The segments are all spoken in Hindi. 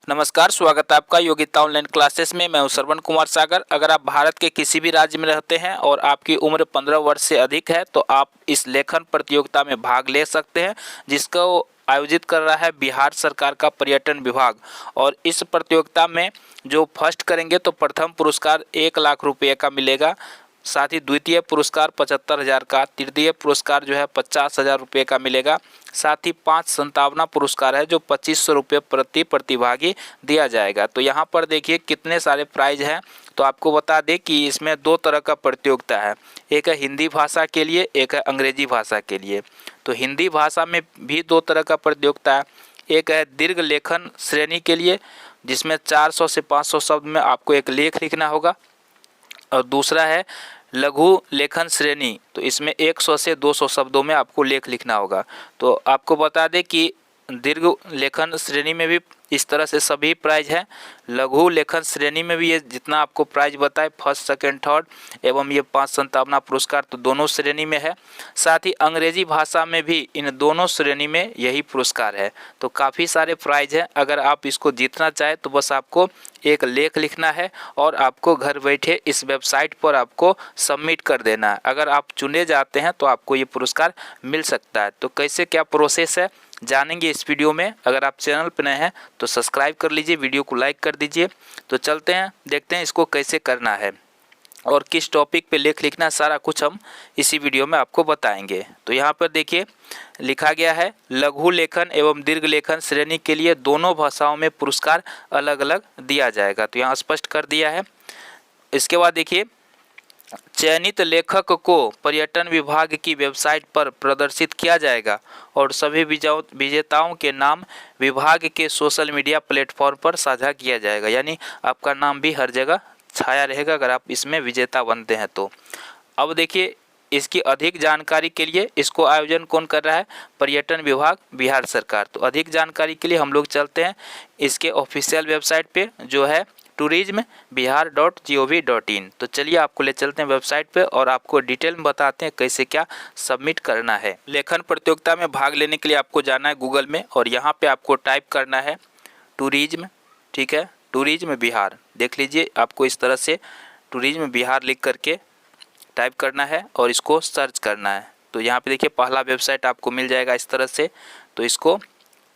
नमस्कार, स्वागत है आपका योग्यता ऑनलाइन क्लासेस में। मैं हूं श्रवण कुमार सागर। अगर आप भारत के किसी भी राज्य में रहते हैं और आपकी उम्र 15 वर्ष से अधिक है तो आप इस लेखन प्रतियोगिता में भाग ले सकते हैं, जिसको आयोजित कर रहा है बिहार सरकार का पर्यटन विभाग। और इस प्रतियोगिता में जो फर्स्ट करेंगे तो प्रथम पुरस्कार 1 लाख रुपये का मिलेगा, साथ ही द्वितीय पुरस्कार 75,000 का, तृतीय पुरस्कार जो है 50,000 रुपये का मिलेगा, साथ ही 5 संतावना पुरस्कार है जो 2500 रुपये प्रति प्रतिभागी दिया जाएगा। तो यहाँ पर देखिए कितने सारे प्राइज हैं। तो आपको बता दें कि इसमें 2 तरह का प्रतियोगिता है, एक है हिंदी भाषा के लिए, एक है अंग्रेजी भाषा के लिए। तो हिंदी भाषा में भी 2 तरह का प्रतियोगिता है, एक है दीर्घ लेखन श्रेणी के लिए जिसमें 400 से 500 शब्द में आपको एक लेख लिखना होगा, और दूसरा है लघु लेखन श्रेणी, तो इसमें 100 से 200 शब्दों में आपको लेख लिखना होगा। तो आपको बता दें कि दीर्घ लेखन श्रेणी में भी इस तरह से सभी प्राइज हैं, लघु लेखन श्रेणी में भी ये जितना आपको प्राइज बताए फर्स्ट सेकंड थर्ड एवं ये 5 संतावना पुरस्कार तो दोनों श्रेणी में है। साथ ही अंग्रेजी भाषा में भी इन दोनों श्रेणी में यही पुरस्कार है। तो काफ़ी सारे प्राइज हैं। अगर आप इसको जीतना चाहें तो बस आपको एक लेख लिखना है और आपको घर बैठे इस वेबसाइट पर आपको सबमिट कर देना है। अगर आप चुने जाते हैं तो आपको ये पुरस्कार मिल सकता है। तो कैसे क्या प्रोसेस है जानेंगे इस वीडियो में। अगर आप चैनल पर नए हैं तो सब्सक्राइब कर लीजिए, वीडियो को लाइक कर दीजिए। तो चलते हैं, देखते हैं इसको कैसे करना है और किस टॉपिक पे लेख लिखना है, सारा कुछ हम इसी वीडियो में आपको बताएंगे। तो यहाँ पर देखिए लिखा गया है लघु लेखन एवं दीर्घ लेखन श्रेणी के लिए दोनों भाषाओं में पुरस्कार अलग अलग दिया जाएगा। तो यहाँ स्पष्ट कर दिया है। इसके बाद देखिए चयनित लेखक को पर्यटन विभाग की वेबसाइट पर प्रदर्शित किया जाएगा और सभी विजेताओं के नाम विभाग के सोशल मीडिया प्लेटफॉर्म पर साझा किया जाएगा। यानी आपका नाम भी हर जगह छाया रहेगा अगर आप इसमें विजेता बनते हैं तो। अब देखिए इसकी अधिक जानकारी के लिए इसको आयोजन कौन कर रहा है, पर्यटन विभाग बिहार सरकार। तो अधिक जानकारी के लिए हम लोग चलते हैं इसके ऑफिशियल वेबसाइट पे जो है tourismbihar.gov.in। तो चलिए आपको ले चलते हैं वेबसाइट पे और आपको डिटेल में बताते हैं कैसे क्या सबमिट करना है। लेखन प्रतियोगिता में भाग लेने के लिए आपको जाना है गूगल में और यहाँ पे आपको टाइप करना है टूरिज्म, ठीक है, टूरिज्म बिहार। देख लीजिए आपको इस तरह से टूरिज्म बिहार लिख करके टाइप करना है और इसको सर्च करना है। तो यहाँ पे देखिए पहला वेबसाइट आपको मिल जाएगा इस तरह से, तो इसको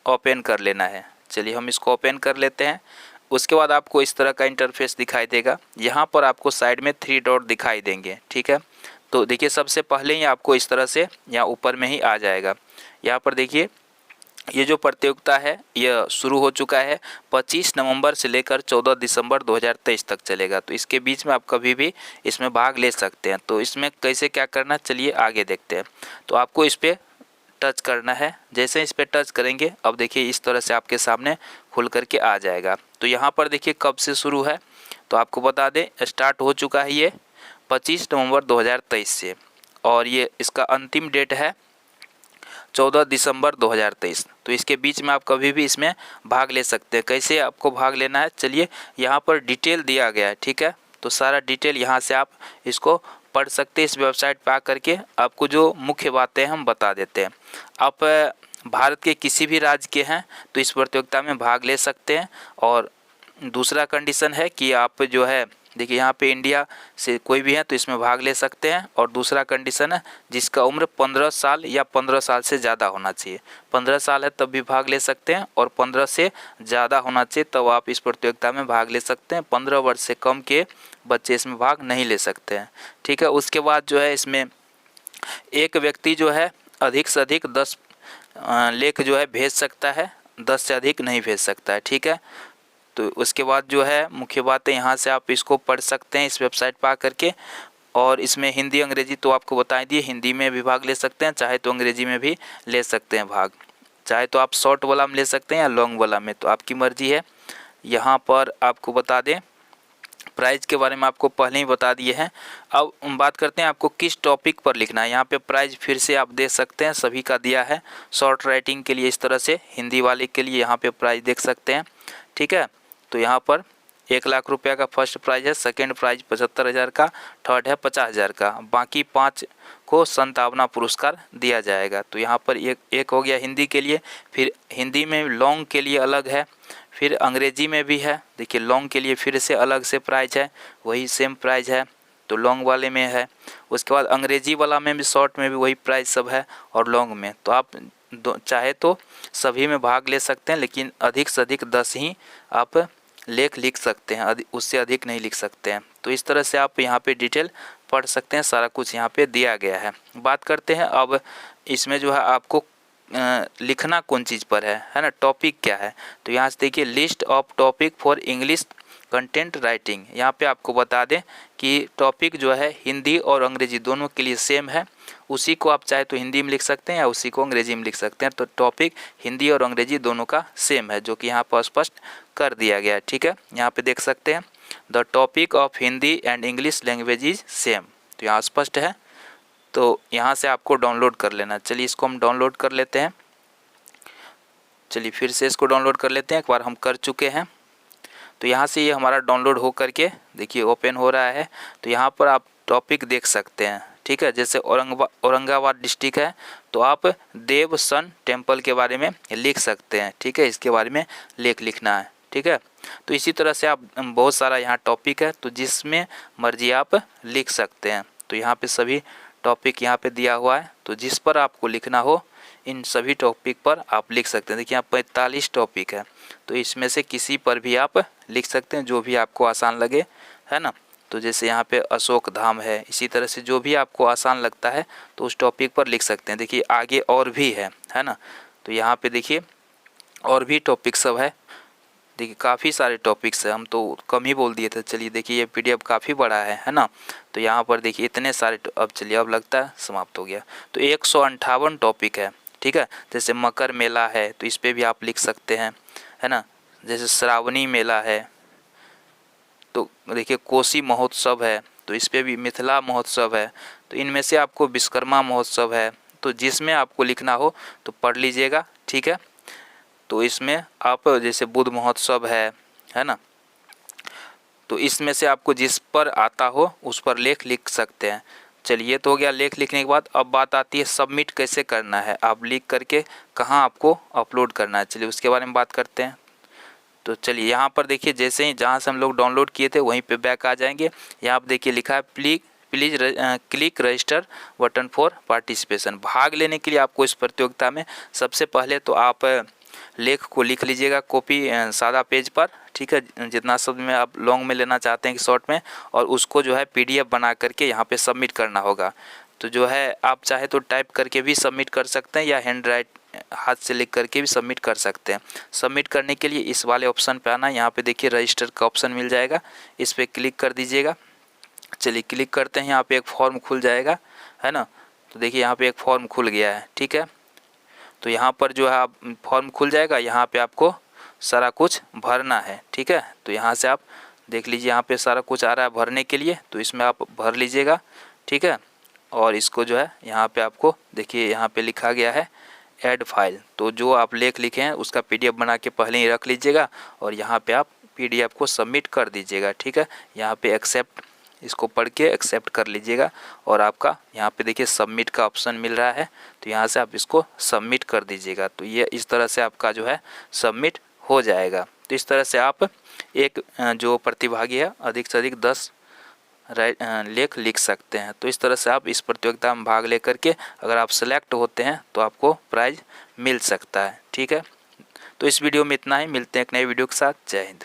ओपन कर लेना है। चलिए हम इसको ओपन कर लेते हैं। उसके बाद आपको इस तरह का इंटरफेस दिखाई देगा। यहाँ पर आपको साइड में 3 डॉट दिखाई देंगे, ठीक है। तो देखिए सबसे पहले ही आपको इस तरह से यहाँ ऊपर में ही आ जाएगा। यहाँ पर देखिए ये जो प्रतियोगिता है यह शुरू हो चुका है 25 नवंबर से लेकर 14 दिसंबर 2023 तक चलेगा। तो इसके बीच में आप कभी भी इसमें भाग ले सकते हैं। तो इसमें कैसे क्या करना चलिए आगे देखते हैं। तो आपको इस पर टच करना है। जैसे इस पर टच करेंगे अब देखिए इस तरह से आपके सामने खुल करके आ जाएगा। तो यहाँ पर देखिए कब से शुरू है तो आपको बता दें स्टार्ट हो चुका है ये 25 नवंबर 2023 से और ये इसका अंतिम डेट है 14 दिसंबर 2023। तो इसके बीच में आप कभी भी इसमें भाग ले सकते हैं। कैसे आपको भाग लेना है चलिए यहाँ पर डिटेल दिया गया है, ठीक है। तो सारा डिटेल यहाँ से आप इसको पढ़ सकते हैं। इस वेबसाइट पर आकर के आपको जो मुख्य बातें हम बता देते हैं। आप भारत के किसी भी राज्य के हैं तो इस प्रतियोगिता में भाग ले सकते हैं। और दूसरा कंडीशन है कि आप जो है देखिए यहाँ पे इंडिया से कोई भी है तो इसमें भाग ले सकते हैं। और दूसरा कंडीशन है जिसका उम्र 15 साल या 15 साल से ज़्यादा होना चाहिए। 15 साल है तब भी भाग ले सकते हैं और 15 से ज़्यादा होना चाहिए तब आप इस प्रतियोगिता में भाग ले सकते हैं। 15 वर्ष से कम के बच्चे इसमें भाग नहीं ले सकते हैं, ठीक है। उसके बाद जो है इसमें एक व्यक्ति जो है अधिक से अधिक 10 लेख जो है भेज सकता है, 10 से अधिक नहीं भेज सकता है, ठीक है। तो उसके बाद जो है मुख्य बातें यहाँ से आप इसको पढ़ सकते हैं इस वेबसाइट पर आकर के। और इसमें हिंदी अंग्रेजी तो आपको बता दिए, हिंदी में भी भाग ले सकते हैं, चाहे तो अंग्रेजी में भी ले सकते हैं भाग, चाहे तो आप शॉर्ट वाला में ले सकते हैं या लॉन्ग वाला में, तो आपकी मर्जी है। यहाँ पर आपको बता दें प्राइज के बारे में आपको पहले ही बता दिए हैं। अब बात करते हैं आपको किस टॉपिक पर लिखना है। यहाँ पे प्राइज फिर से आप देख सकते हैं, सभी का दिया है। शॉर्ट राइटिंग के लिए इस तरह से, हिंदी वाले के लिए यहाँ पे प्राइज देख सकते हैं, ठीक है। तो यहाँ पर 1 लाख रुपये का फर्स्ट प्राइज है, सेकंड प्राइज 75,000 का, थर्ड है 50,000 का, बाकी 5 को संतावना पुरस्कार दिया जाएगा। तो यहाँ पर एक हो गया हिंदी के लिए। फिर हिंदी में लॉन्ग के लिए अलग है, फिर अंग्रेजी में भी है, देखिए लॉन्ग के लिए फिर से अलग से प्राइज है, वही सेम प्राइज है तो लॉन्ग वाले में है। उसके बाद अंग्रेजी वाला में भी, शॉर्ट में भी वही प्राइस सब है और लॉन्ग में। तो आप चाहे तो सभी में भाग ले सकते हैं, लेकिन अधिक से अधिक 10 ही आप लेख लिख सकते हैं, उससे अधिक नहीं लिख सकते हैं। तो इस तरह से आप यहाँ पे डिटेल पढ़ सकते हैं, सारा कुछ यहाँ पे दिया गया है। बात करते हैं अब इसमें जो है आपको लिखना कौन चीज़ पर है ना, टॉपिक क्या है। तो यहाँ से देखिए list of topic for English content writing. यहाँ पे आपको बता दें कि टॉपिक जो है हिंदी और अंग्रेजी दोनों के लिए सेम है, उसी को आप चाहे तो हिंदी में लिख सकते हैं या उसी को अंग्रेजी में लिख सकते हैं। तो टॉपिक हिंदी और अंग्रेजी दोनों का सेम है, जो कि यहाँ पर स्पष्ट कर दिया गया है। ठीक है, यहाँ पे देख सकते हैं the topic of Hindi and English language is same, तो यहाँ स्पष्ट है। तो यहाँ से आपको डाउनलोड कर लेना। चलिए इसको हम डाउनलोड कर लेते हैं। चलिए फिर से इसको डाउनलोड कर लेते हैं, एक बार हम कर चुके हैं। तो यहाँ से ये हमारा डाउनलोड हो करके देखिए ओपन हो रहा है। तो यहाँ पर आप टॉपिक देख सकते हैं। ठीक है, जैसे औरंगाबाद डिस्ट्रिक्ट है तो आप देव सन टेम्पल के बारे में लिख सकते हैं। ठीक है, इसके बारे में लेख लिखना है। ठीक है, तो इसी तरह से आप बहुत सारा यहाँ टॉपिक है, तो जिसमें मर्जी आप लिख सकते हैं। तो यहाँ पे सभी टॉपिक यहाँ पे दिया हुआ है, तो जिस पर आपको लिखना हो इन सभी टॉपिक पर आप लिख सकते हैं। देखिए यहाँ 45 टॉपिक है, तो इसमें से किसी पर भी आप लिख सकते हैं, जो भी आपको आसान लगे, है ना। तो जैसे यहाँ पे अशोक धाम है, इसी तरह से जो भी आपको आसान लगता है तो उस टॉपिक पर लिख सकते हैं। देखिए आगे और भी है ना। तो यहाँ पे देखिए और भी टॉपिक सब है, देखिए काफ़ी सारे टॉपिक्स है, हम तो कम ही बोल दिए थे। चलिए देखिए ये PDF काफ़ी बड़ा है ना। तो यहाँ पर देखिए इतने सारे अब चलिए अब लगता है समाप्त हो गया। तो 158 टॉपिक है। ठीक है, जैसे मकर मेला है तो इस पर भी आप लिख सकते हैं, है ना। जैसे श्रावणी मेला है, तो देखिए कोसी महोत्सव है, तो इस पर भी मिथिला महोत्सव है। तो इनमें से आपको विश्वकर्मा महोत्सव है, तो जिसमें आपको लिखना हो तो पढ़ लीजिएगा। ठीक है, तो इसमें आप जैसे बुद्ध महोत्सव है ना, तो इसमें से आपको जिस पर आता हो उस पर लेख लिख सकते हैं। चलिए तो हो गया लेख लिखने के बाद। अब बात आती है सबमिट कैसे करना है, आप लिख करके कहाँ आपको अपलोड करना है। चलिए उसके बारे में बात करते हैं। तो चलिए यहाँ पर देखिए जैसे ही जहाँ से हम लोग डाउनलोड किए थे वहीं पे बैक आ जाएंगे। यहाँ पर देखिए लिखा है please click register button for participation. भाग लेने के लिए आपको इस प्रतियोगिता में सबसे पहले तो आप लेख को लिख लीजिएगा कॉपी सादा पेज पर। ठीक है, जितना शब्द में आप लॉन्ग में लेना चाहते हैं कि शॉर्ट में, और उसको जो है PDF बना करके यहाँ पे सबमिट करना होगा। तो जो है आप चाहे तो टाइप करके भी सबमिट कर सकते हैं या हैंड राइट हाथ से लिख करके भी सबमिट कर सकते हैं। सबमिट करने के लिए इस वाले ऑप्शन पे आना, यहाँ पे देखिए रजिस्टर का ऑप्शन मिल जाएगा, इस पर क्लिक कर दीजिएगा। चलिए क्लिक करते हैं, यहाँ पे एक फॉर्म खुल जाएगा, है ना। तो देखिए यहाँ पे एक फॉर्म खुल गया है। ठीक है, तो यहाँ पर जो है आप फॉर्म खुल जाएगा, यहाँ पे आपको सारा कुछ भरना है। ठीक है, तो यहाँ से आप देख लीजिए यहाँ पे सारा कुछ आ रहा है भरने के लिए, तो इसमें आप भर लीजिएगा। ठीक है, और इसको जो है यहाँ पे आपको देखिए यहाँ पे लिखा गया है ऐड फाइल, तो जो आप लेख लिखे हैं उसका PDF बना के पहले ही रख लीजिएगा और यहाँ पे आप PDF को सबमिट कर दीजिएगा। ठीक है, यहाँ पे एक्सेप्ट, इसको पढ़ के एक्सेप्ट कर लीजिएगा और आपका यहाँ पे देखिए सबमिट का ऑप्शन मिल रहा है, तो यहाँ से आप इसको सबमिट कर दीजिएगा। तो ये इस तरह से आपका जो है सबमिट हो जाएगा। तो इस तरह से आप एक जो प्रतिभागी है अधिक से अधिक 10 लेख लिख सकते हैं। तो इस तरह से आप इस प्रतियोगिता में भाग लेकर के अगर आप सेलेक्ट होते हैं तो आपको प्राइज़ मिल सकता है। ठीक है, तो इस वीडियो में इतना ही, मिलते हैं एक नए वीडियो के साथ। जय हिंद।